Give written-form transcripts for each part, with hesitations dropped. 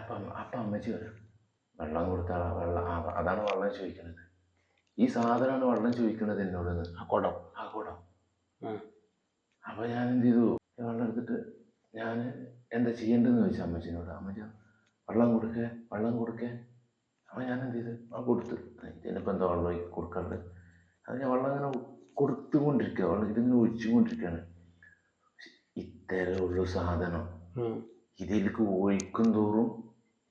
അപ്പം അമ്മച്ചി വരും, വെള്ളം കൊടുത്താൽ വെള്ളം അതാണ് വെള്ളം ചോദിക്കുന്നത്. ഈ സാധനമാണ് വെള്ളം ചോദിക്കുന്നത് എന്നോട്. ആ കുടം. അപ്പോൾ ഞാൻ എന്ത് ചെയ്തു, വെള്ളം എടുത്തിട്ട് ഞാൻ എന്താ ചെയ്യേണ്ടതെന്ന് ചോദിച്ചാൽ അമ്മച്ചിനോട്. അമ്മച്ചി വെള്ളം കൊടുക്കേ. അപ്പോൾ ഞാൻ എന്ത് ചെയ്തു, കൊടുത്തു. ഇതിനിപ്പോൾ എന്താ വെള്ളം കൊടുക്കാണ്ട്. അത് ഞാൻ വെള്ളം ഇങ്ങനെ കൊടുത്തുകൊണ്ടിരിക്കുക, വെള്ളം ഇതിങ്ങനെ ഒഴിച്ചുകൊണ്ടിരിക്കുകയാണ്. ഇത്തരമുള്ള സാധനം ഇതിലേക്ക് ഒഴിക്കും തോറും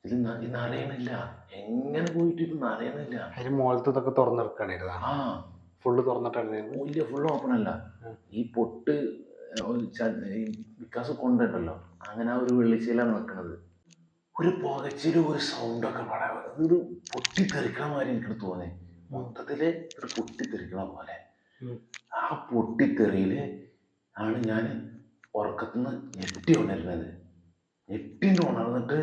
ഇത് നിറയണില്ല. എങ്ങനെ പോയിട്ട് ഇത് നിറയണില്ല. അതിന് മുകളിലത്തെ ഇതൊക്കെ തുറന്നെടുക്കണായിരുന്നു. ഫുള്ള് തുറന്നിട്ടായിരുന്നു. ഇല്ല, ഫുള്ള് ഓപ്പൺ അല്ല. ഈ പൊട്ട് വിക്കാസ് കൊണ്ടുണ്ടല്ലോ, അങ്ങനെ ആ ഒരു വെള്ളിച്ചയിലാണ് വെക്കണത്. ഒരു പുകച്ചിലും ഒരു സൗണ്ടൊക്കെ പാടാൻ ഒരു പൊട്ടിത്തെറിക്കണ മാതിരി എനിക്ക് തോന്നി. മൊത്തത്തില് ഒരു പൊട്ടിത്തെറിക്കണ പോലെ. ആ പൊട്ടിത്തെറിയിൽ ആണ് ഞാൻ ഉറക്കത്തുനിന്ന് ഞെട്ടി ഉണരുന്നത്. ഉണർന്നിട്ട്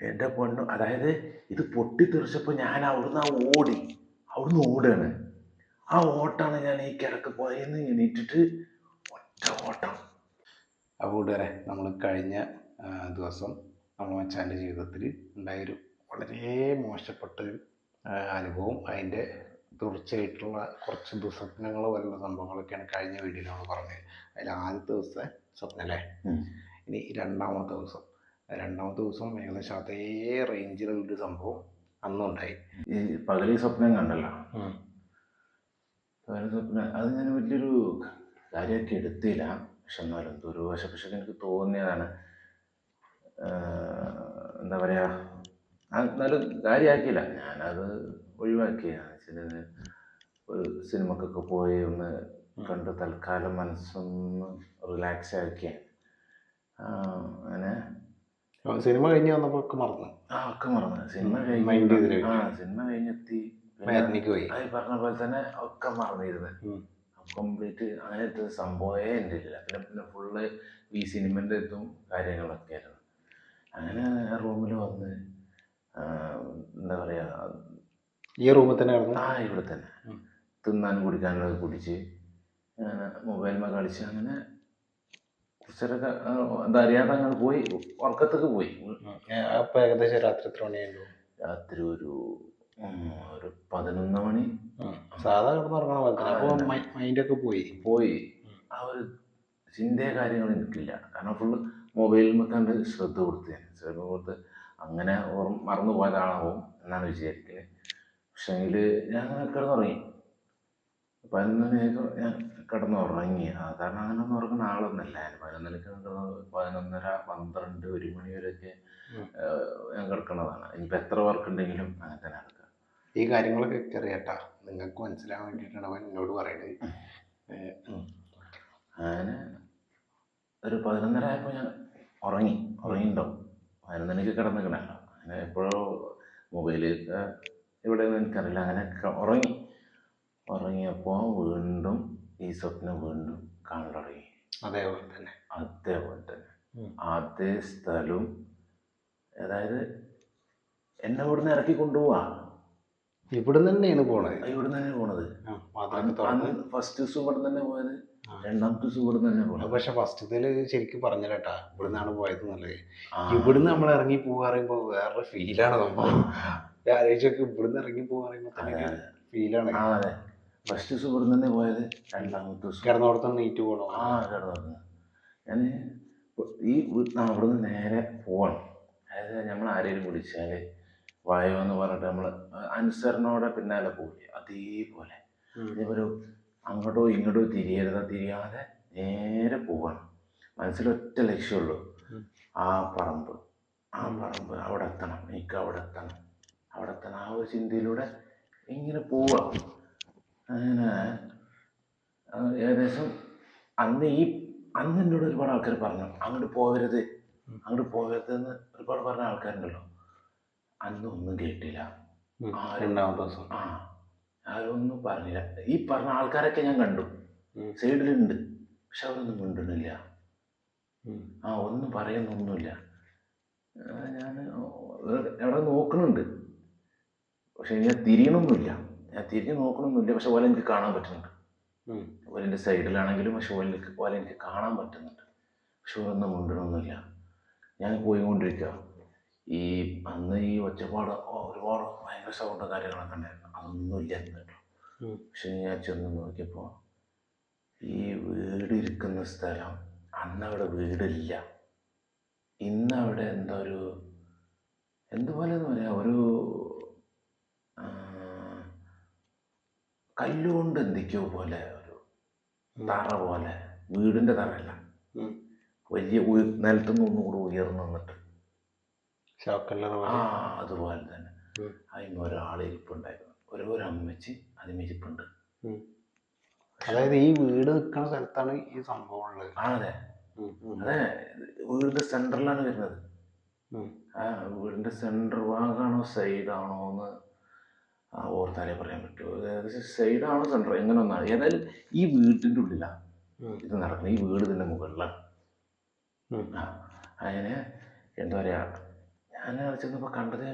എൻ്റെ പൊണ്ണു, അതായത് ഇത് പൊട്ടിത്തെറിച്ചപ്പോൾ ഞാൻ അവിടുന്ന് ഓടുകയാണ്. ആ ഓട്ടാണ് ഞാൻ ഈ കിടക്ക് പോയെന്ന് എണീറ്റിട്ട് ഒറ്റ ഓട്ടം. അപ്പോൾ കൂട്ടുകാരെ, നമ്മൾ കഴിഞ്ഞ ദിവസം നമ്മൾ മച്ചാൻ്റെ ജീവിതത്തിൽ ഉണ്ടായൊരു വളരെ മോശപ്പെട്ട അനുഭവം, അതിൻ്റെ തീർച്ചയായിട്ടുള്ള കുറച്ച് ദുസ്വപ്നങ്ങൾ പോലുള്ള സംഭവങ്ങളൊക്കെയാണ് കഴിഞ്ഞ വീഡിയോയിൽ നമ്മൾ പറഞ്ഞത്. അതിൽ ആദ്യത്തെ ദിവസത്തെ സ്വപ്നം അല്ലേ. ഇനി രണ്ടാമത്തെ ദിവസം ഏകദേശം അതേ റേഞ്ചിലുള്ളൊരു സംഭവം അന്നുണ്ടായി. ഈ പകലി സ്വപ്നം കണ്ടല്ലോ, പകൽ സ്വപ്നം അത് ഞാൻ വലിയൊരു കാര്യമൊക്കെ എടുത്തില്ല. പക്ഷെ എന്നാലും എന്തോ ഒരു പക്ഷെ എനിക്ക് തോന്നിയതാണ്. എന്താ പറയുക, എന്നാലും കാര്യമാക്കിയില്ല, ഞാനത് ഒഴിവാക്കിയാണ്. ഒരു സിനിമക്കൊക്കെ പോയി ഒന്ന് കണ്ട് തൽക്കാലം മനസ്സൊന്ന് റിലാക്സ് ആക്കിയാണ്. അങ്ങനെ സിനിമ കഴിഞ്ഞ് വന്നപ്പോൾ ഒക്കെ മറന്നു. സിനിമ കഴിഞ്ഞെത്തി അത് പറഞ്ഞ പോലെ തന്നെ ഒക്കെ മറന്നിരുന്നു കംപ്ലീറ്റ്. അങ്ങനത്തെ സംഭവമേ എൻ്റെ ഇല്ല. പിന്നെ ഫുള്ള് ഈ സിനിമൻ്റെ ഇതും കാര്യങ്ങളൊക്കെ ആയിരുന്നു. അങ്ങനെ റൂമിൽ വന്ന് എന്താ പറയുക, ഈ റൂമിൽ തന്നെ ഇവിടെ തന്നെ തിന്നാനും കുടിക്കാനുള്ളത് കുടിച്ച് മൊബൈലിൽ കളിച്ച് അങ്ങനെ കുറച്ചേരൊക്കെ അറിയാതെ അങ്ങനെ പോയി, ഉറക്കത്തൊക്കെ പോയി. അപ്പോൾ ഏകദേശം രാത്രി എത്ര മണിയായിരുന്നു? രാത്രി ഒരു 11 മണി. സാധാ കിടന്നുറങ്ങണ പോലെ തന്നെ. അപ്പോൾ മൈൻഡൊക്കെ പോയി. ആ ഒരു ചിന്തയെ കാര്യങ്ങൾ എനിക്കില്ല. കാരണം ഫുള്ള് മൊബൈലിൽ കണ്ട് ശ്രദ്ധ കൊടുത്ത് അങ്ങനെ മറന്നു പോയതാണാവും എന്നാണ് വിചാരിക്കുന്നത്. പക്ഷേങ്കിൽ ഞാൻ അങ്ങനെ കിടന്നുറങ്ങി. 11 മണിയൊക്കെ ഞാൻ കിടന്നുറങ്ങി. കാരണം അങ്ങനെ ഒന്നും ഉറങ്ങുന്ന ആളൊന്നുമല്ല ഞാൻ. 11 മണിക്ക് 11:30, 12, 1 മണി വരെയൊക്കെ ഞാൻ കിടക്കുന്നതാണ്. ഇനിയിപ്പോൾ എത്ര വർക്ക് ഉണ്ടെങ്കിലും അങ്ങനെ തന്നെ കിടക്കുക. ഈ കാര്യങ്ങളൊക്കെ അറിയാട്ടാ, നിങ്ങൾക്ക് മനസ്സിലാവാൻ വേണ്ടിയിട്ടാണ് അവൻ എന്നോട് പറയുന്നത്. അങ്ങനെ ഒരു 11:30 ആയപ്പോൾ ഞാൻ ഉറങ്ങിയിട്ടുണ്ടാവും. 11 മണിക്ക് കിടന്നിക്കണല്ലോ. അങ്ങനെ എപ്പോഴോ മൊബൈലിൽ എവിടെയൊന്നും എനിക്കറിയില്ല. അങ്ങനെ ഉറങ്ങിയപ്പോൾ വീണ്ടും ഈ സ്വപ്നം വീണ്ടും കാണാൻ തുടങ്ങി. അതേപോലെ തന്നെ അതേ സ്ഥലവും, അതായത് എന്നെ ഇവിടുന്ന് ഇറക്കി കൊണ്ടുപോവാ. ഇവിടുന്ന് തന്നെയാണ് പോണത്. ഫസ്റ്റ് ദിവസം ഇവിടെ തന്നെ പോയത്, രണ്ടാമത്തെ ദിവസം ഇവിടെ തന്നെ പോണത്. പക്ഷെ ഫസ്റ്റത്തിൽ ശരിക്കും പറഞ്ഞല്ലേട്ടാ, ഇവിടുന്നാണ് പോയത് നല്ലത്. ഇവിടുന്ന് നമ്മൾ ഇറങ്ങി പോകാൻ പറയുമ്പോൾ വേറൊരു ഫീലാണ് സംഭവം. ആലോചിച്ചൊക്കെ ഇവിടുന്ന് ഇറങ്ങി പോകാൻ പറയുമ്പോൾ ഫീലാണ്. അതെ, ഫസ്റ്റ് ദിവസം ഇവിടെ തന്നെ പോയത്, രണ്ടാമത്തെ ദിവസം കിടന്നോടത്ത് നീറ്റ് പോകണം. കിടന്നു. ഞാൻ ഇവിടുന്ന് നേരെ പോവാണ്. അതായത് നമ്മൾ ആരെങ്കിലും വിളിച്ചാൽ വായോ എന്ന് പറഞ്ഞിട്ട് നമ്മൾ അനുസരണയോടെ പിന്നാലെ പോവില്ലേ, അതേപോലെ ഇതേപോലെ അങ്ങോട്ടോ ഇങ്ങോട്ടോ തിരിയാതെ നേരെ പോവാണ്. മനസ്സിലൊറ്റ ലക്ഷ്യമുള്ളൂ, ആ പറമ്പ് അവിടെ എത്തണം, എനിക്ക് അവിടെ എത്തണം. ആ ഒരു ചിന്തയിലൂടെ ഇങ്ങനെ പോവുക. അങ്ങനെ ഏകദേശം അന്ന് എന്നോട് ഒരുപാട് ആൾക്കാർ പറഞ്ഞു, അങ്ങോട്ട് പോകരുത് എന്ന് ഒരുപാട് പറഞ്ഞ ആൾക്കാരുണ്ടല്ലോ. അന്നൊന്നും കേട്ടില്ല. രണ്ടാമത്തെ ദിവസം ആരൊന്നും പറഞ്ഞില്ല. ഈ പറഞ്ഞ ആൾക്കാരൊക്കെ ഞാൻ കണ്ടു, സൈഡിലുണ്ട്. പക്ഷെ അവരൊന്നും മിണ്ടുന്നില്ല, ഒന്നും പറയുന്നൊന്നുമില്ല. ഞാൻ എവിടെ നോക്കണുണ്ട്, പക്ഷെ ഞാൻ തിരിഞ്ഞ് നോക്കണമൊന്നുമില്ല. പക്ഷെ ഓല എനിക്ക് കാണാൻ പറ്റുന്നുണ്ട്. ഓലെൻ്റെ സൈഡിലാണെങ്കിലും പക്ഷെ ഓല എനിക്ക് കാണാൻ പറ്റുന്നുണ്ട്. പക്ഷെ ഓരൊന്നും മിണ്ടണമൊന്നുമില്ല. ഞാൻ പോയിക്കൊണ്ടിരിക്കുക. ഈ അന്ന് ഈ ഒച്ചപ്പാട് ഒരുപാട് ഭയങ്കര സൗണ്ടും കാര്യങ്ങളൊക്കെ ഉണ്ടായിരുന്നു. അതൊന്നും ഇല്ല കേട്ടോ. പക്ഷെ ഞാൻ ചെന്ന് നോക്കിയപ്പോൾ ഈ വീട് ഇരിക്കുന്ന സ്ഥലം അന്നവിടെ വീടില്ല. ഇന്നവിടെ എന്തോ ഒരു എന്തുപോലെ എന്ന് പറയാം, ഒരു കല്ലുകൊണ്ട് എന്തൊക്കെയോ പോലെ ഒരു തറ പോലെ, വീടിൻ്റെ തറയല്ല, വലിയ നിലത്തുനിന്ന് ഒന്നും കൂടെ ഉയർന്നു നിന്നിട്ട് അതുപോലെ തന്നെ അതിന് ഒരാളിരിപ്പുണ്ടായിരുന്നു. ഒരു അമ്മച്ചി അതിമിരിപ്പുണ്ട്. അതായത് ഈ വീട് നിൽക്കുന്ന സ്ഥലത്താണ് ഈ സംഭവം ഉള്ളത്. അതെ അതെ, വീടിന്റെ സെന്ററിലാണ് വരുന്നത്. ആ വീടിന്റെ സെന്റർ ഭാഗമാണോ സൈഡാണോ എന്ന് ഓർത്താലേ പറയാൻ പറ്റുമോ. ഏകദേശം സൈഡാണോ സെന്റർ എങ്ങനെ ഒന്നാണ്. ഏതായാലും ഈ വീട്ടിൻ്റെ ഉള്ളിലാണ് ഇത് നടക്കുന്നത്. ഈ വീട് ഇതിൻ്റെ മുകളിലാണ്. അങ്ങനെ എന്താ പറയാ, ഞാൻ ചെന്നപ്പോൾ കണ്ടത്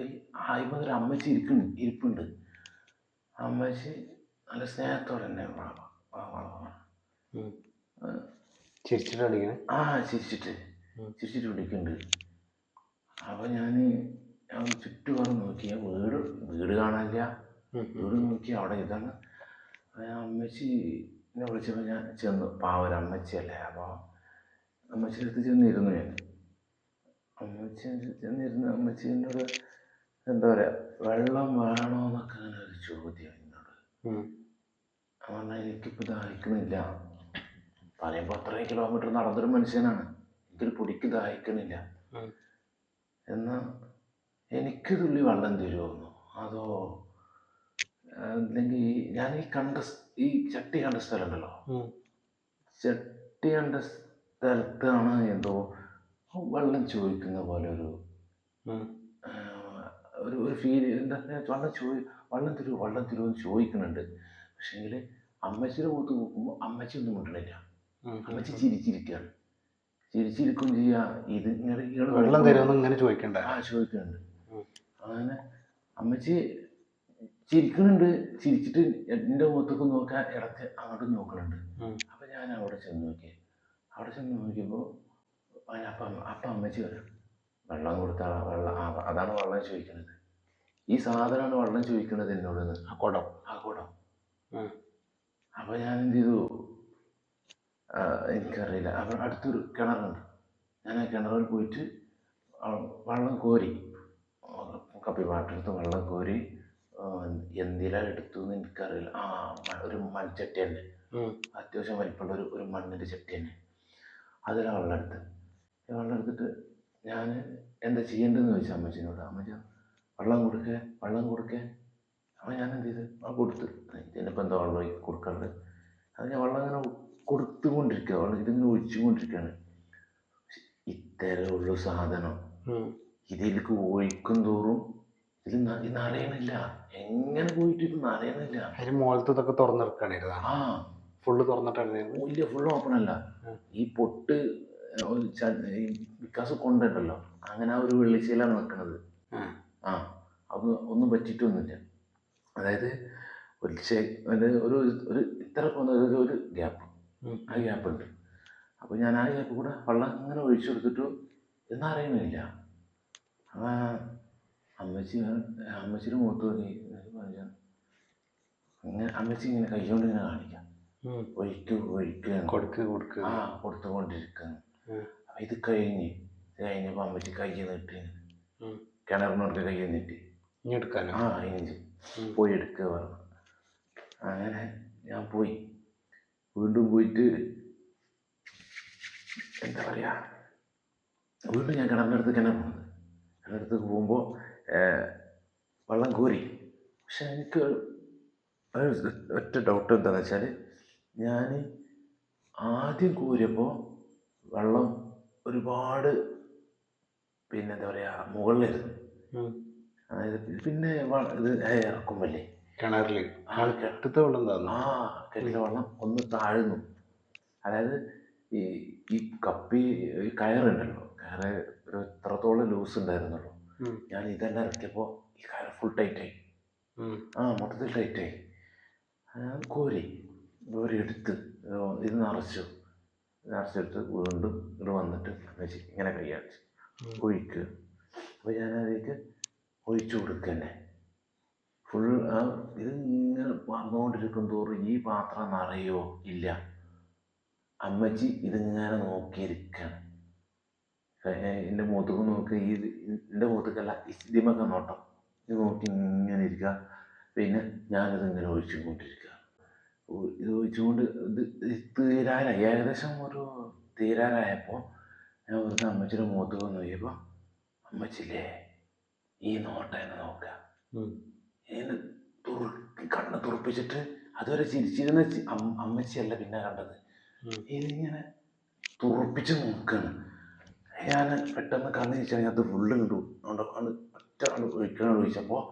ആയിമൊരു അമ്മച്ചി ഇരിപ്പുണ്ട്. അമ്മച്ചി നല്ല സ്നേഹത്തോടെ തന്നെ ചിരിച്ചിട്ട് അടിക്കണേ. ചിരിച്ചിട്ട് വിളിക്കുന്നുണ്ട്. അപ്പോൾ ഞാൻ ചുറ്റുപാടും നോക്കി, വീട് കാണാനില്ല. വീട് നോക്കി അവിടെ ഇതാണ്. അമ്മച്ചി എന്നെ വിളിച്ചപ്പോൾ ഞാൻ ചെന്നു. പാവൊരു അമ്മച്ചിയല്ലേ. അപ്പോൾ അമ്മച്ചിയുടെ അടുത്ത് ചെന്നിരുന്നു. ഞാൻ ചെന്നിരുന്നു. അമ്മച്ചി എന്നോട് എന്താ പറയുക, വെള്ളം വേണോ എന്നൊക്കെ അങ്ങനെ ഒരു ചോദ്യം എന്നോട്. പറഞ്ഞാൽ എനിക്കിപ്പോൾ ദാഹിക്കണില്ല. പറയുമ്പോൾ അത്രയും കിലോമീറ്റർ നടന്നൊരു മനുഷ്യനാണ്. എനിക്കൊരു പൊടിക്ക് ദാഹിക്കണില്ല. എന്നാൽ എനിക്ക് തുള്ളി വെള്ളം തരുമോ, അതോ അല്ലെങ്കിൽ ഞാൻ ഈ ചട്ടി കണ്ട സ്ഥലം ഉണ്ടല്ലോ, ചട്ടി കണ്ട സ്ഥലത്താണ് എന്തോ വെള്ളം ചോദിക്കുന്ന പോലെ ഒരു ഫീൽ. എന്താ വെള്ളം തരുമോ എന്ന് ചോദിക്കുന്നുണ്ട്. പക്ഷേങ്കിൽ അമ്മച്ചിയുടെ മുഖത്ത് നോക്കുമ്പോൾ അമ്മച്ചി ഒന്നും മിണ്ടണില്ല. അമ്മച്ചി ചിരിച്ചിരിക്കുകയാണ്. ചിരിച്ചിരിക്കുകയും ചെയ്യാ. ഇത് വെള്ളം തരുമെന്ന് ഇങ്ങനെ ചോദിക്കണ്ട. ചോദിക്കുന്നുണ്ട്. അങ്ങനെ അമ്മച്ചി ചിരിക്കുന്നുണ്ട്. ചിരിച്ചിട്ട് എൻ്റെ മുഖത്തൊക്കെ നോക്കാൻ ഇടയ്ക്ക് അങ്ങോട്ടും നോക്കുന്നുണ്ട്. അപ്പം ഞാൻ അവിടെ ചെന്ന് നോക്കിയപ്പോൾ അപ്പം അമ്മച്ചി വരും. വെള്ളം കൊടുത്താൽ അതാണ് വെള്ളം ചോദിക്കുന്നത്. ഈ സാധനമാണ് വെള്ളം ചോദിക്കുന്നത് എന്നോട്. ആ കുടം. അപ്പം ഞാൻ എന്ത് ചെയ്തു, എനിക്കറിയില്ല. അപ്പം അടുത്തൊരു കിണറുണ്ട്. ഞാൻ ആ കിണറിൽ പോയിട്ട് വെള്ളം കോരി, കപ്പി പാട്ടെടുത്ത് വെള്ളം കോരി എന്തിലാ എടുത്തു എന്ന് എനിക്കറിയില്ല. ഒരു മൺചട്ടി തന്നെ, അത്യാവശ്യം വലിപ്പമുള്ള ഒരു മണ്ണിൻ്റെ ചട്ടി തന്നെ. അതിലാണ് വെള്ളം എടുത്തിട്ട് ഞാൻ എന്താ ചെയ്യേണ്ടതെന്ന് ചോദിച്ചാൽ അമ്മച്ചിനോട്. അമ്മച്ചി വെള്ളം കൊടുക്കേ. അപ്പോൾ ഞാൻ എന്ത് ചെയ്ത് കൊടുത്ത്. ഇതിനിപ്പോൾ എന്താ വെള്ളം കൊടുക്കാറുണ്ട്. അത് ഞാൻ വെള്ളം ഇങ്ങനെ കൊടുത്തുകൊണ്ടിരിക്കുക. ഇതിങ്ങനെ ഒഴിച്ചുകൊണ്ടിരിക്കുകയാണ്. ഇത്തരമുള്ള സാധനം ഇതിലേക്ക് ഒഴിക്കും തോറും ഇത് നനയണില്ല. എങ്ങനെ പോയിട്ട് ഇത് നനയണില്ല. അതിന് മുകളിലത്തെ ഇതൊക്കെ തുറന്നെടുക്കാണില്ല. ഫുള്ള് തുറന്നിട്ടാണ്. ഇല്ല, ഫുള്ള് ഓപ്പൺ അല്ല. ഈ പൊട്ട് വിക്കാസ് കൊണ്ടുണ്ടല്ലോ, അങ്ങനെ ആ ഒരു വെള്ളിച്ചയിലാണ് നിൽക്കുന്നത്. അത് ഒന്നും പറ്റിയിട്ടൊന്നുമില്ല. അതായത് ഒരു ഇത്ര പോകുന്ന ഒരു ഗ്യാപ്പ്, ആ ഗ്യാപ്പുണ്ട്. അപ്പോൾ ഞാൻ ആ ഗ്യാപ്പ് കൂടെ വെള്ളം ഇങ്ങനെ ഒഴിച്ചെടുത്തിട്ട് എന്നറിയണില്ല. അമ്മച്ചിയുടെ മുഖത്ത് നോക്കി പറഞ്ഞു. അങ്ങനെ അമ്മച്ചി ഇങ്ങനെ കൈകൊണ്ട് ഇങ്ങനെ കാണിക്കാം, കൊടുത്തുകൊണ്ടിരിക്കുന്നു. അപ്പം ഇത് കഴിഞ്ഞപ്പോൾ അമ്മച്ചി കൈ നീട്ടി, കിണറിനോട്ട് കൈ നീട്ടി ഇനി പോയി എടുക്കുക പറഞ്ഞു. അങ്ങനെ ഞാൻ വീണ്ടും പോയിട്ട് എന്താ പറയുക, വീണ്ടും ഞാൻ കിണറിനടുത്ത് പോകുമ്പോൾ വെള്ളം കോരി. പക്ഷെ എനിക്ക് ഒറ്റ ഡൗട്ട് എന്താണെന്ന് വെച്ചാൽ, ഞാൻ ആദ്യം കോരിയപ്പോൾ വെള്ളം ഒരുപാട് പിന്നെ എന്താ പറയുക മുകളിലായിരുന്നു. അതായത് പിന്നെ ഇത് ഇറക്കുമ്പല്ലേ കിണറിൽ കെട്ടിലെ വെള്ളം ഒന്ന് താഴ്ന്നു. അതായത് ഈ കപ്പി കയറുണ്ടല്ലോ, കയറ് ഒരു എത്രത്തോളം ലൂസ് ഉണ്ടായിരുന്നുള്ളൂ. ഞാൻ ഇതെല്ലാം ഇറക്കിയപ്പോൾ ഈ കയറ് ഫുൾ ടൈറ്റായി. മൊത്തത്തിൽ ടൈറ്റായി. കോരി എടുത്ത് ഇത് നിറച്ചെടുത്ത് വീണ്ടും ഇവിടെ വന്നിട്ട് ഇങ്ങനെ കൈ അടിച്ച് ഒഴിക്കുക. അപ്പോൾ ഞാനതിലേക്ക് ഒഴിച്ചു കൊടുക്കന്നെ ഫുൾ. ഇതിങ്ങനെ വന്നുകൊണ്ടിരിക്കും തോറും ഈ പാത്രം നിറയോ ഇല്ല. അമ്മച്ചി ഇതിങ്ങനെ നോക്കിയിരിക്കുകയാണ്. എൻ്റെ മുഖത്തേക്ക് നോക്കി, എൻ്റെ മുഖത്തേക്കല്ല ഇതിമൊക്കെ നോട്ടം, ഇത് നോക്കി ഇങ്ങനെ ഇരിക്കുക. പിന്നെ ഞാനിതിങ്ങനെ ഒഴിച്ചുകൊണ്ടിരിക്കുക. ഇത് ഒഴിച്ചുകൊണ്ട് ഇത് തീരാറായി, ഏകദേശം ഒരു തീരാറായപ്പോൾ ഞാൻ വെറുതെ അമ്മച്ചിയുടെ മുഖത്തേക്ക് നോക്കിയപ്പോൾ അമ്മച്ചില്ലേ ഈ നോട്ടം എന്നെ നോക്കുക. ഇതിന് കണ്ണ് തുറപ്പിച്ചിട്ട് അതുവരെ ചിരിച്ചിരുന്ന അമ്മച്ചിയല്ല പിന്നെ കണ്ടത്, ഇതിങ്ങനെ തുറപ്പിച്ച് നോക്കുകയാണ്. ഞാൻ പെട്ടെന്ന് കണ്ണ് ചോദിച്ചാൽ അത് ഫുള്ള് കിട്ടു ഒറ്റ ഒഴിച്ചപ്പോൾ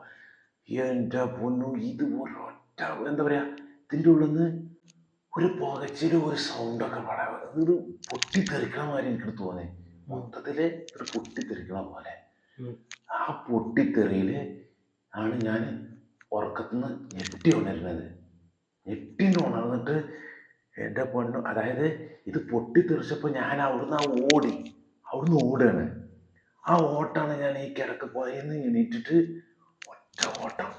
എൻ്റെ പൊന്നു ഇത് ഒരൊറ്റ എന്താ പറയുക, ഇതിൻ്റെ ഉള്ളിൽ നിന്ന് ഒരു പുകച്ചിലും ഒരു സൗണ്ടൊക്കെ പാടാൻ, ഇതൊരു പൊട്ടിത്തെറിക്കണ മാതിരി എനിക്ക് തോന്നി. മൊത്തത്തിൽ ഒരു പൊട്ടിത്തെറിക്കണ പോലെ. ആ പൊട്ടിത്തെറിയിൽ ആണ് ഞാൻ ഉറക്കത്തുനിന്ന് ഞെട്ടി ഉണരുന്നത്. ഞെട്ടിന്ന് ഉണർന്നിട്ട് എൻ്റെ പൊന്നു, അതായത് ഇത് പൊട്ടിത്തെറിച്ചപ്പോൾ ഞാൻ അവിടുന്ന് ഓടുകയാണ്. ആ ഓട്ടാണ് ഞാൻ ഈ കിടക്ക് പോയെന്ന് എണീറ്റിട്ട് ഒറ്റ ഓട്ടം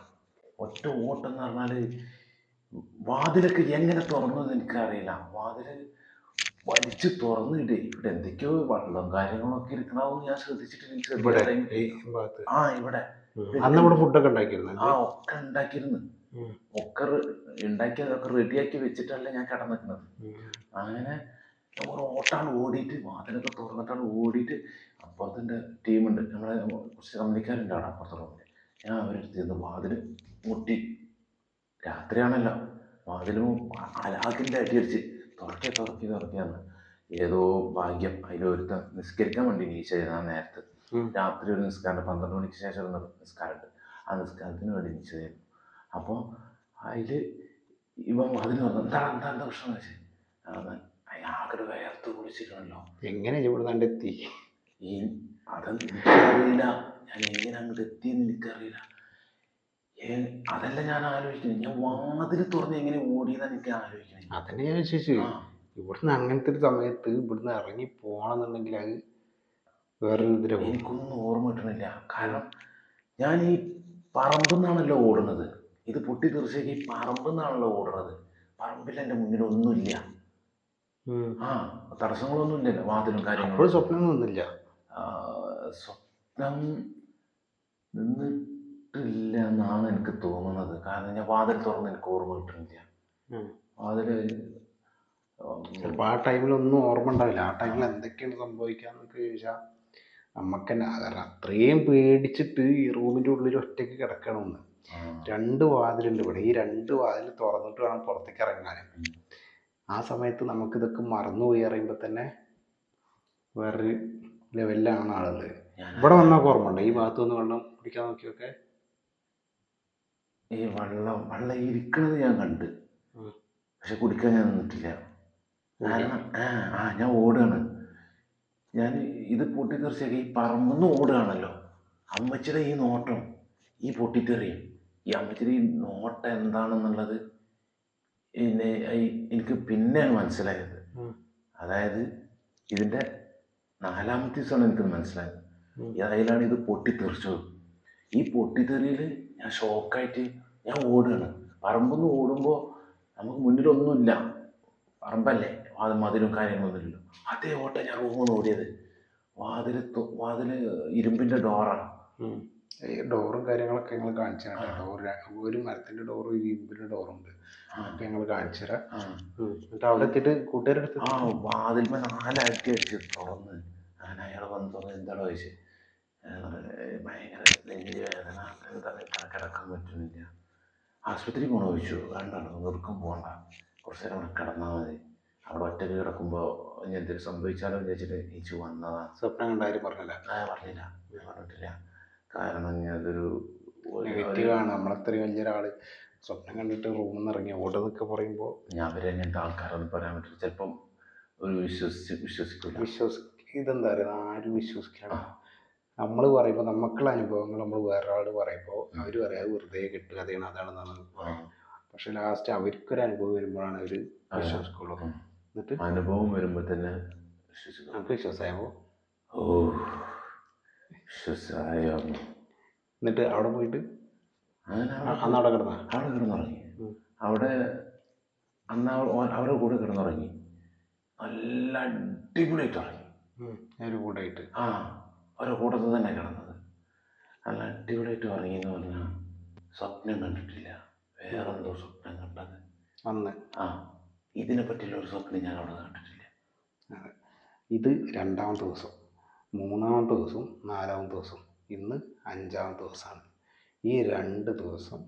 എന്ന് പറഞ്ഞാൽ വാതിലൊക്കെ എങ്ങനെ തുറന്നതെന്ന് എനിക്കറിയില്ല. വാതിൽ വലിച്ച് തുറന്നിട്ട് ഇവിടെ എന്തൊക്കെയോ വെള്ളം കാര്യങ്ങളൊക്കെ ഇരിക്കണമെന്ന് ഞാൻ ശ്രദ്ധിച്ചിട്ട് ഇവിടെ ഫുഡൊക്കെ ഉണ്ടാക്കിയിരുന്നു. ഒക്കെ ഉണ്ടാക്കിയിരുന്നു. ഒക്കെ ഉണ്ടാക്കിയതൊക്കെ റെഡിയാക്കി വെച്ചിട്ടല്ല ഞാൻ കിടന്നിരിക്കുന്നത്. അങ്ങനെ ഒരു ഓട്ടാണ് ഓടിയിട്ട് വാതിലൊക്കെ തുറന്നിട്ടാണ് ഓടിയിട്ട് അപ്പുറത്തിൻ്റെ ടീമുണ്ട്, നമ്മളെ കുറച്ച് കമ്പനിക്കാരുണ്ട് അവിടെ അപ്പുറത്തെ റൂമിൽ. ഞാൻ അവരെടുത്ത് വാതിൽ മുട്ടി. രാത്രിയാണല്ലോ, വാതിലും അലാക്കിൻ്റെ അടിയടിച്ച് തുറക്കിയാന്ന്. ഏതോ ഭാഗ്യം അതിലൊരുത്തൻ നിസ്കരിക്കാൻ വേണ്ടി നീച്ചത്. ആ നേരത്ത് രാത്രി ഒരു നിസ്കാരം 12 മണിക്ക് ശേഷം ഒരു നിസ്കാരമുണ്ട്. ആ നിസ്കാരത്തിന് വേണ്ടി നീച്ചതായിരുന്നു. അപ്പോൾ അതിൽ ഇവൻ വാതിൽ പറഞ്ഞു, എന്താ പ്രശ്നം എന്ന് വെച്ചാൽ ആകെ വേർത്ത് കുളിച്ചിട്ടുണ്ടല്ലോ. എങ്ങനെ ഇവിടെ കണ്ടെത്തി? അതൊന്നും എനിക്കറിയില്ല, ഞാൻ എങ്ങനെ അങ്ങോട്ട് എത്തിയെന്ന് എനിക്കറിയില്ല. അതല്ല ഞാൻ ആലോചിക്കുന്നത്, ഞാൻ വാതിൽ തുറന്ന് എങ്ങനെ ഓടിയതാണ് എനിക്ക് ആലോചിക്കുന്നത്. അതന്നെ ഞാൻ ചോദിച്ചു. ഇവിടുന്ന് അങ്ങനത്തെ ഒരു സമയത്ത് ഇവിടുന്ന് ഇറങ്ങി പോകണമെന്നുണ്ടെങ്കിൽ അത് വേറൊരു ഇതിലാണ്. എനിക്കൊന്നും ഓർമ്മ കിട്ടണില്ല. കാരണം ഞാൻ ഈ പറമ്പിൽ നിന്നാണല്ലോ ഓടുന്നത്. ഇത് പൊട്ടി തീർച്ചയായും ഈ പറമ്പിൽ നിന്നാണല്ലോ ഓടുന്നത്. പറമ്പിൽ എൻ്റെ മുന്നിലൊന്നുമില്ല. തടസ്സങ്ങളൊന്നും ഇല്ലല്ലോ, വാതിലും കാര്യങ്ങളും. സ്വപ്നമൊന്നുമില്ല. സ്വപ്നം നിന്നിട്ടില്ല എന്നാണ് എനിക്ക് തോന്നുന്നത്. കാരണം ഞാൻ വാതിൽ തുറന്ന് എനിക്ക് ഓർമ്മ കിട്ടുന്നില്ല. വാതിൽ ചിലപ്പോൾ ആ ടൈമിലൊന്നും ഓർമ്മ ഉണ്ടാവില്ല. ആ ടൈമിൽ എന്തൊക്കെയാണ് സംഭവിക്കാന്നൊക്കെ ചോദിച്ചാൽ നമുക്ക് തന്നെ കാരണം അത്രയും പേടിച്ചിട്ട് ഈ റൂമിൻ്റെ ഉള്ളിൽ ഒറ്റയ്ക്ക് കിടക്കണമെന്ന്. 2 വാതിലുണ്ട് ഇവിടെ. ഈ 2 വാതിൽ തുറന്നിട്ട് വേണം പുറത്തേക്ക് ഇറങ്ങാൻ. ആ സമയത്ത് നമുക്കിതൊക്കെ മറന്നുപോയി അറിയുമ്പോൾ തന്നെ വേറൊരു ലെവലിലാണ് ആളുകൾ. ഇവിടെ വന്നാൽ ഓർമ്മ ഉണ്ട് ഈ ഭാഗത്ത് വന്ന് വെള്ളം കുടിക്കാൻ നോക്കിയൊക്കെ ഈ വെള്ളം ഇരിക്കുന്നത് ഞാൻ കണ്ട്, പക്ഷെ കുടിക്കാൻ ഞാൻ നിന്നിട്ടില്ല. കാരണം ഞാൻ ഓടുകയാണ്. ഞാൻ ഇത് പൊട്ടിത്തെറിച്ചൊക്കെ ഈ പറമ്പെന്ന് ഓടുകയാണല്ലോ. അമ്മച്ചിയുടെ ഈ നോട്ടം, ഈ പൊട്ടിത്തെറിയും, ഈ അമ്മച്ചിയുടെ ഈ നോട്ടം എന്താണെന്നുള്ളത് എനിക്ക് പിന്നെയാണ് മനസ്സിലായത്. അതായത് ഇതിൻ്റെ 4ാമത്തെ ദിവസമാണ് എനിക്കത് മനസ്സിലായത്. അതിലാണ് ഇത് പൊട്ടിത്തെറിച്ചത്. ഈ പൊട്ടിത്തെറിയിൽ ഞാൻ ഷോക്കായിട്ട് ഞാൻ ഓടുകയാണ്. പറമ്പെന്ന് ഓടുമ്പോൾ നമുക്ക് മുന്നിലൊന്നുമില്ല, പറമ്പല്ലേ, മതിലും കാര്യങ്ങളൊന്നുമില്ലല്ലോ. അതേ ഓട്ടം ഞാൻ റൂമിൽ നിന്ന് ഓടിയത്. വാതിൽ ഇരുമ്പിൻ്റെ ഡോറാണ്. ഈ ഡോറും കാര്യങ്ങളൊക്കെ ഞങ്ങൾ കാണിച്ചു തരാം. ഒരു മരത്തിൻ്റെ ഡോറും ഇരുമ്പിൻ്റെ ഡോറുണ്ട്. അതൊക്കെ ഞങ്ങൾ കാണിച്ചു തരാം. എന്നിട്ട് അവിടെ എത്തിയിട്ട് കൂട്ടുകാരെടുത്ത് വാതിൽമ 4 അടി അടിച്ച് തുറന്ന് ഞാൻ അയാളെ വന്ന് എന്താണോ ചോദിച്ചു. ഭയങ്കര നെഞ്ച് വേദന, കിടക്കാൻ പറ്റുന്നില്ല, ആശുപത്രി പോകണോ ചോദിച്ചു. വേണ്ടല്ലോ, നിർക്കം പോകണ്ട, കുറച്ച് നേരം അവിടെ കിടന്നാൽ മതി, അവിടെ ഒറ്റയ്ക്ക് കിടക്കുമ്പോൾ ഇനി എന്തെങ്കിലും സംഭവിച്ചാലോ വിചാരിച്ചിട്ട് നീച്ചു വന്നതാണ്. സ്വപ്നം കണ്ടാലും പറഞ്ഞില്ല? പറഞ്ഞിട്ടില്ല. കാരണം അതൊരു നെഗറ്റീവാണ്. നമ്മളത്രയും വലിയൊരാൾ സ്വപ്നം കണ്ടിട്ട് റൂമിൽ നിന്ന് ഇറങ്ങി ഓടുന്നൊക്കെ പറയുമ്പോൾ ഞാൻ അവരെങ്ങനത്തെ ആൾക്കാരൊന്നും പറയാൻ പറ്റില്ല. ചിലപ്പം ഒരു വിശ്വസിക്കില്ല. ഇതെന്താ പറയുക, ആരും വിശ്വസിക്കണം. നമ്മൾ പറയുമ്പോൾ നമുക്കുള്ള അനുഭവങ്ങൾ നമ്മൾ വേറൊരാൾ പറയുമ്പോൾ അവർ പറയാം അത് വെറുതെ കെട്ടുകഥയാണ്, അതാണെന്നാണ്. പക്ഷെ ലാസ്റ്റ് അവർക്കൊരു അനുഭവം വരുമ്പോഴാണ് അവർ വിശ്വസിക്കുള്ളൂ. എന്നിട്ട് അനുഭവം വരുമ്പോൾ തന്നെ നമുക്ക് വിശ്വാസമാകുമ്പോൾ വിശ്വസായോ? എന്നിട്ട് അവിടെ പോയിട്ട് അങ്ങനെ അന്ന് അവിടെ കിടന്ന അവിടെ കിടന്നുറങ്ങി. അവിടെ അന്ന് അവരുടെ കൂടെ കിടന്നുറങ്ങി. നല്ല അടിപൊളിയായിട്ട് ഉറങ്ങി. ഒരു കൂടായിട്ട് അവരുടെ കൂട്ടത്തിൽ തന്നെ കിടന്നത്. നല്ല അടിപൊളിയായിട്ട് ഉറങ്ങി എന്ന് പറഞ്ഞാൽ സ്വപ്നം കണ്ടിട്ടില്ല. വേറെന്തോ സ്വപ്നം കണ്ടത് അന്ന്. ഇതിനെ പറ്റിയുള്ള ഒരു സ്വപ്നം ഞാൻ അവിടെ കണ്ടിട്ടില്ല. ഇത് 2ാമത്തെ ദിവസം, 3ാമത്തെ ദിവസം, 4ാമത്തെ ദിവസം, ഇന്ന് 5ാമത്തെ ദിവസമാണ്. ഈ 2 ദിവസം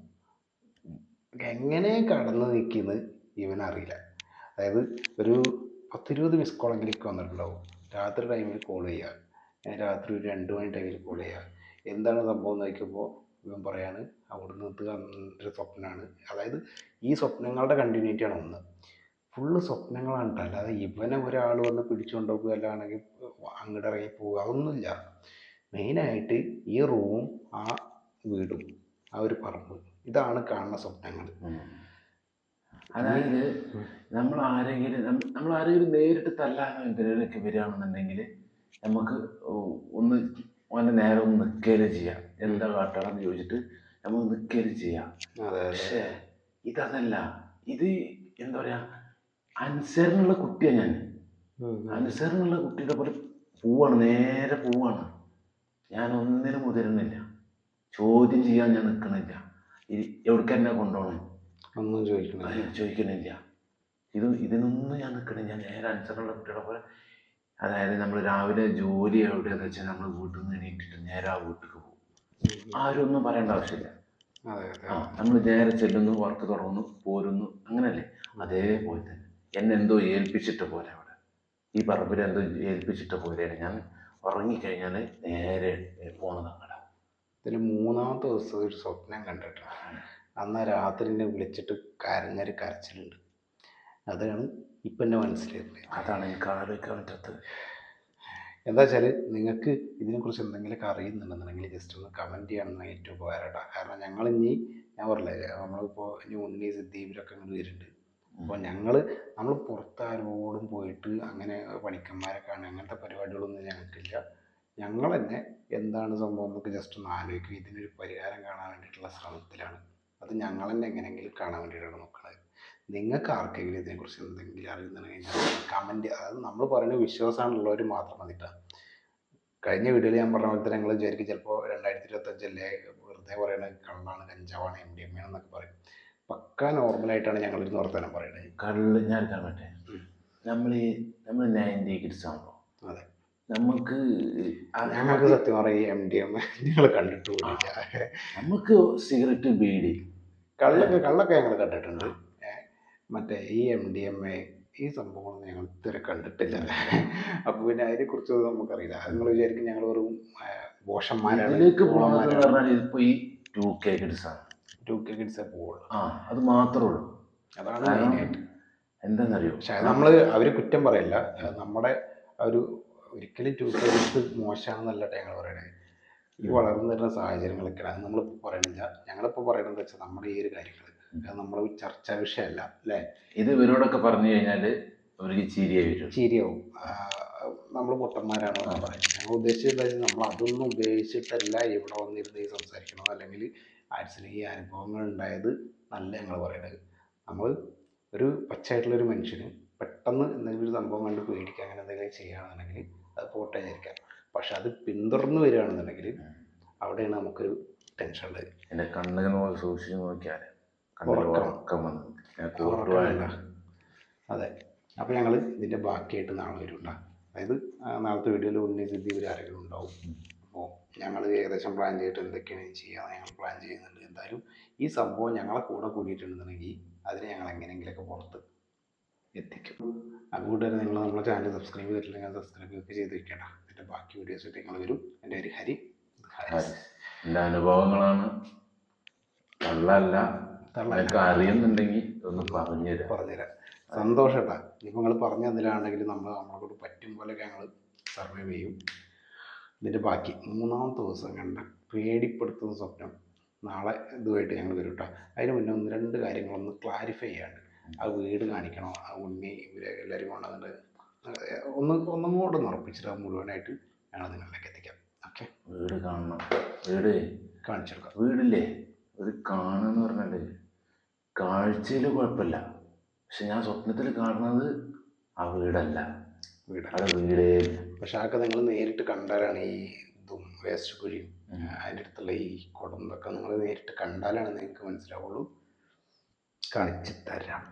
എങ്ങനെ കടന്നു നിൽക്കുന്നത് ഇവനറിയില്ല. അതായത് ഒരു 10-20 മിസ് കോളെങ്കിലേക്ക് വന്നിട്ടുണ്ടാവും. രാത്രി ടൈമിൽ കോൾ ചെയ്യുക, രാത്രി ഒരു 2 മണി ടൈമിൽ കോൾ ചെയ്യുക. എന്താണ് സംഭവം എന്ന് ചോദിക്കുമ്പോൾ ഇവൻ പറയാണ് അവിടുന്ന് ഇത് ഒരു സ്വപ്നമാണ്. അതായത് ഈ സ്വപ്നങ്ങളുടെ കണ്ടിന്യൂറ്റിയാണ് ഒന്ന്. ഫുള്ള് സ്വപ്നങ്ങളാണ് കേട്ടോ. അല്ലാതെ ഇവനെ ഒരാൾ വന്ന് പിടിച്ചുകൊണ്ട് പോകുക അല്ലാണെങ്കിൽ അങ്ങോട്ട് ഇറങ്ങി പോവുക അതൊന്നുമില്ല. മെയിനായിട്ട് ഈ റൂമും ആ വീടും ആ ഒരു പറമ്പ്, ഇതാണ് കാണുന്ന സ്വപ്നങ്ങൾ. അതായത് നമ്മൾ ആരെങ്കിലും നേരിട്ട് തല്ലാനോ എന്തിനൊക്കെ വരികയാണെന്നുണ്ടെങ്കിൽ നമുക്ക് ഒന്ന് അവൻ്റെ നേരെ ഒന്ന് നിൽക്കുകയും ചെയ്യാം. എന്താ കാട്ടണമെന്ന് ചോദിച്ചിട്ട് നമുക്ക് നിൽക്കുകയും ചെയ്യാം. പക്ഷേ ഇതല്ല. ഇത് എന്താ പറയുക, അനുസരണുള്ള കുട്ടിയാണ് ഞാൻ. അനുസരണുള്ള കുട്ടിയുടെ പോലെ പോവാണ്, നേരെ പോവാണ്. ഞാൻ ഒന്നിനും മുതിരുന്നില്ല, ചോദ്യം ചെയ്യാൻ ഞാൻ നിൽക്കണില്ല. എവിടേക്ക് എന്നെ കൊണ്ടുപോകണം ഒന്നും ചോദിക്കണില്ല. ഇതിനൊന്നും ഞാൻ നിൽക്കണില്ല. ഞാൻ നേരെ അനുസരണുള്ള കുട്ടിയുടെ പോലെ. അതായത് നമ്മൾ രാവിലെ ജോലി എവിടെയാന്ന് വെച്ചാൽ നമ്മൾ വീട്ടിൽ നിന്ന് എണീറ്റിട്ട് നേരെ ആ വീട്ടിലേക്ക് പോകും. ആരും ഒന്നും പറയേണ്ട ആവശ്യമില്ല. നമ്മൾ നേരെ ചെല്ലുന്നു, വർക്ക് തുടങ്ങുന്നു, പോരുന്നു, അങ്ങനല്ലേ? അതേപോലെ തന്നെ എന്നെ എന്തോ ഏൽപ്പിച്ചിട്ട പോലെ അവിടെ ഈ പറമ്പിൽ എന്തോ ഏൽപ്പിച്ചിട്ട പോലെയാണ്. ഞാൻ ഉറങ്ങിക്കഴിഞ്ഞാൽ നേരെ പോണത് അങ്ങടെ. ഇതിൽ 3ാമത്തെ ദിവസം ഒരു സ്വപ്നം കണ്ടിട്ടാണ്. അന്ന് രാത്രി എന്നെ വിളിച്ചിട്ട് കരഞ്ഞൊരു കരച്ചിലുണ്ട്. അതാണ് ഇപ്പം എന്നെ മനസ്സിലായത്. അതാണ് എനിക്ക് ആലോചിക്കാൻ പറ്റാത്തത്. എന്താ വെച്ചാൽ നിങ്ങൾക്ക് ഇതിനെക്കുറിച്ച് എന്തെങ്കിലുമൊക്കെ അറിയുന്നുണ്ടെന്നുണ്ടെങ്കിൽ ജസ്റ്റ് ഒന്ന് കമൻറ്റ് ചെയ്യണമെന്നാണ് ഏറ്റവും ഉപകാരമായിട്ടാണ്. കാരണം ഞങ്ങളിനി ഞാൻ പറഞ്ഞില്ലേ, നമ്മളിപ്പോൾ ഇനി ഉണ്ണി സിദ്ദീപിലൊക്കെ ഇങ്ങോട്ട് വരുന്നുണ്ട്. അപ്പോൾ നമ്മൾ പുറത്താരോടും പോയിട്ട് അങ്ങനെ പണിക്കന്മാരെ കാണുക അങ്ങനത്തെ പരിപാടികളൊന്നും ഞങ്ങൾക്കില്ല. ഞങ്ങൾ തന്നെ എന്താണ് സംഭവം എന്നൊക്കെ ജസ്റ്റ് ഒന്ന് ആലോചിക്കും. ഇതിനൊരു പരിഹാരം കാണാൻ വേണ്ടിയിട്ടുള്ള ശ്രമത്തിലാണ്. അത് ഞങ്ങൾ തന്നെ എങ്ങനെയെങ്കിലും കാണാൻ വേണ്ടിയിട്ടാണ് നോക്കുന്നത്. നിങ്ങൾക്ക് ആർക്കെങ്കിലും ഇതിനെക്കുറിച്ച് എന്തെങ്കിലും അറിയുന്നുണ്ടെങ്കിൽ കമൻറ്റ്, അതായത് നമ്മൾ പറയുന്ന വിശ്വാസമുള്ളവർ മാത്രം മതിട്ടാണ്. കഴിഞ്ഞ വീഡിയോയിൽ ഞാൻ പറഞ്ഞ പോലെ തന്നെ നിങ്ങൾ വിചാരിക്കും ചിലപ്പോൾ 2025 വെറുതെ പറയണ കള്ളാണ്, കഞ്ചാവാണ്, MDMA എന്നൊക്കെ പറയും. പക്ക നോർമലായിട്ടാണ് ഞങ്ങളിരുന്ന് വർത്തമാനം പറയുന്നത്. കള്ള് ഞാൻ കാണട്ടെ, നമ്മൾ 90 കിഡ്സ് ആണല്ലോ. അതെ, ഞങ്ങൾക്ക് സത്യം പറയാം MDMA നിങ്ങൾ കണ്ടിട്ട് പോലില്ല. നമുക്ക് സിഗരറ്റ്, ബീഡി, കള്ളൊക്കെ ഞങ്ങൾ കണ്ടിട്ടുണ്ട്. മറ്റേ ഈ MDMA ഈ സംഭവങ്ങളൊന്നും ഞങ്ങൾ ഇതുവരെ കണ്ടിട്ടില്ല. അപ്പോൾ പിന്നെ അതിനെക്കുറിച്ചൊന്നും നമുക്കറിയില്ല. നിങ്ങൾ വിചാരിക്കും ഞങ്ങൾ വെറും ബോഷന്മാരാണ്. ഇപ്പോൾ ഈ 2K കിഡ്സ് ആണ്. 2K കിഡ്സേ പോവുള്ളൂ. അത് മാത്രമേ ഉള്ളൂ. അതാണ് മെയിനായിട്ട്. എന്താണെന്നറിയോ, പക്ഷേ അവർ കുറ്റം പറയില്ല. നമ്മുടെ ഒരു ഒരിക്കലും 2K കിഡ്സ് മോശമാണെന്നല്ല ഞങ്ങൾ പറയണത്. ഈ വളർന്നു വരുന്ന സാഹചര്യങ്ങളൊക്കെയാണ് അത് നമ്മളിപ്പോൾ പറയണില്ല. ഞങ്ങളിപ്പോൾ പറയണത് വെച്ചാൽ നമ്മുടെ ഈ ഒരു കാര്യങ്ങൾ നമ്മൾ ചർച്ചാ വിഷയമല്ല അല്ലേ. ഇത് ഇവരോടൊക്കെ പറഞ്ഞു കഴിഞ്ഞാൽ അവർക്ക് ചിരിയാവും. നമ്മൾ പൊട്ടന്മാരാണോ എന്ന് പറയും. ഞങ്ങൾ ഉദ്ദേശിച്ചത് നമ്മൾ അതൊന്നും ഉപയോഗിച്ചിട്ടല്ല ഇവിടെ വന്നിരുന്ന് ഈ സംസാരിക്കണം, അല്ലെങ്കിൽ ആഴ്ചയിൽ ഈ അനുഭവങ്ങൾ ഉണ്ടായത് നല്ല ഞങ്ങൾ പറയണത്. നമ്മൾ ഒരു പച്ചയായിട്ടുള്ളൊരു മനുഷ്യന് പെട്ടെന്ന് എന്തെങ്കിലും ഒരു സംഭവം കണ്ട് പേടിക്കുക അങ്ങനെ എന്തെങ്കിലും ചെയ്യുകയാണെന്നുണ്ടെങ്കിൽ അത് പോട്ടെ വിചാരിക്കാം. പക്ഷെ അത് പിന്തുടർന്ന് വരികയാണെന്നുണ്ടെങ്കിൽ അവിടെയാണ് നമുക്കൊരു ടെൻഷൻ ഉള്ളത്. എൻ്റെ കണ്ണുകൾ സൂക്ഷിച്ച് നോക്കിയാൽ അതെ. അപ്പോൾ ഞങ്ങൾ ഇതിൻ്റെ ബാക്കിയായിട്ട് നാളെ വരുന്നുണ്ടാ. അതായത് നാളത്തെ വീഡിയോയിൽ ഉണ്ണി സിദ്ധി ഇവർ ആരെങ്കിലും ഉണ്ടാവും. അപ്പോൾ ഞങ്ങൾ ഏകദേശം പ്ലാൻ ചെയ്തിട്ട് എന്തൊക്കെയാണ് ചെയ്യാമെന്ന് ഞങ്ങൾ പ്ലാൻ ചെയ്യുന്നുണ്ട്. എന്തായാലും ഈ സംഭവം ഞങ്ങളെ കൂടെ കൂടിയിട്ടുണ്ടെന്നുണ്ടെങ്കിൽ അതിനെ ഞങ്ങൾ എങ്ങനെയെങ്കിലുമൊക്കെ പുറത്ത് എത്തിക്കും. അതുകൊണ്ട് തന്നെ നിങ്ങൾ നമ്മുടെ ചാനൽ സബ്സ്ക്രൈബ് ചെയ്തിട്ടില്ലെങ്കിൽ സബ്സ്ക്രൈബ് ഒക്കെ ചെയ്ത് വെക്കണം. എൻ്റെ ബാക്കി വീഡിയോസായിട്ട് ഞങ്ങൾ വരും. എൻ്റെ ഒരു ഹരി. എൻ്റെ അനുഭവങ്ങളാണ്, കള്ളല്ല. അറിയുന്നുണ്ടെങ്കിൽ ഒന്ന് പറഞ്ഞുതരാം. സന്തോഷം കേട്ടോ. ഇനിയിപ്പോൾ നിങ്ങൾ പറഞ്ഞു തന്നില്ലാണെങ്കിൽ നമ്മളോട് പറ്റും പോലെയൊക്കെ ഞങ്ങൾ സർവൈവ് ചെയ്യും. ഇതിൻ്റെ ബാക്കി 3ാമത്തെ ദിവസം കണ്ട പേടിപ്പെടുത്തുന്ന സ്വപ്നം നാളെ ഇതുമായിട്ട് ഞങ്ങൾ വരും കേട്ടോ. അതിന് മുന്നേ 1-2 കാര്യങ്ങളൊന്ന് ക്ലാരിഫൈ ചെയ്യാണ്ട്. ആ വീട് കാണിക്കണോ, ആ ഉണ്ണി ഇവരെ എല്ലാവരും കൊണ്ടുവന്നിട്ട് ഒന്നും കൂടെ ഒന്ന് ഉറപ്പിച്ചിട്ട് മുഴുവനായിട്ട് ഞങ്ങൾ നിങ്ങളിലേക്ക് എത്തിക്കാം. ഓക്കെ. വീട് കാണണം. വീട് കാണിച്ചെടുക്കാം. വീടില്ലേ ഒരു കാണുകയെന്ന് പറഞ്ഞാൽ കാഴ്ചയിൽ കുഴപ്പമില്ല, പക്ഷെ ഞാൻ സ്വപ്നത്തിൽ കാണുന്നത് ആ വീടല്ല. അവിടെ വീടേ ഇല്ല. പക്ഷെ അതൊക്കെ നിങ്ങൾ നേരിട്ട് കണ്ടാലാണ് ഈ ഇതും വേസ്റ്റ് കുഴിയും അതിൻ്റെ അടുത്തുള്ള ഈ കുടം ഇതൊക്കെ നിങ്ങൾ നേരിട്ട് കണ്ടാലാണ് നിങ്ങൾക്ക് മനസ്സിലാവുള്ളൂ. കാണിച്ചു തരാം.